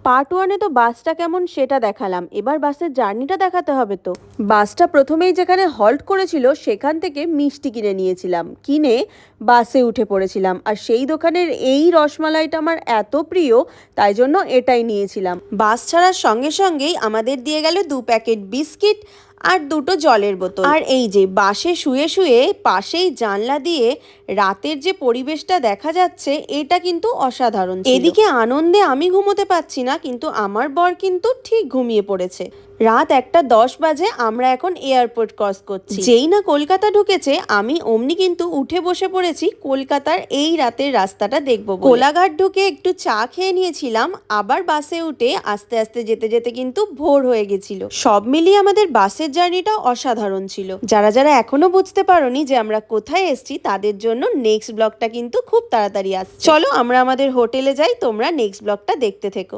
Part ওয়ানে তো বাসটা কেমন সেটা দেখালাম, এবার বাসের জার্নিটা দেখাতে হবে। তো বাসটা প্রথমেই যেখানে হল্ট করেছিল সেখান থেকে মিষ্টি কিনে নিয়েছিলাম, কিনে বাসে উঠে পড়েছিলাম। আর সেই দোকানের এই রসমালাইটা আমার এত প্রিয়, তাই জন্য এটাই নিয়েছিলাম। বাস ছাড়ার সঙ্গে সঙ্গেই আমাদের দিয়ে গেল 2 প্যাকেট বিস্কিট আর 2টো জলের বোতল। আর এই যে বাসে শুয়ে শুয়ে পাশেই জানলা দিয়ে রাতের যে পরিবেশটা দেখা যাচ্ছে, এটা কিন্তু অসাধারণ ছিল। এদিকে আনন্দে আমি ঘুমোতে পারছি না, কিন্তু আমার বর কিন্তু ঠিক ঘুমিয়ে পড়েছে। রাত 1:10 বাজে, আমরা এখন এয়ারপোর্ট ক্রস করছি। যেই না কলকাতা ঢুকেছে আমি অমনি কিন্তু উঠে বসে পড়েছি কলকাতার এই রাতের রাস্তাটা দেখবো বলে। কোলাঘাট ঢুকে একটু চা খেয়ে নিয়েছিলাম, আবার বাসে উঠে আস্তে আস্তে যেতে যেতে কিন্তু ভোর হয়ে গেছিল। সব মিলিয়ে আমাদের বাসের জার্নিটা অসাধারণ ছিল। যারা যারা এখনো বুঝতে পারোনি যে আমরা কোথায় এসেছি, তাদের জন্য নেক্সট ব্লগটা কিন্তু খুব তাড়াতাড়ি আসছে। চলো আমরা আমাদের হোটেলে যাই, তোমরা নেক্সট ব্লগটা দেখতে থেকো।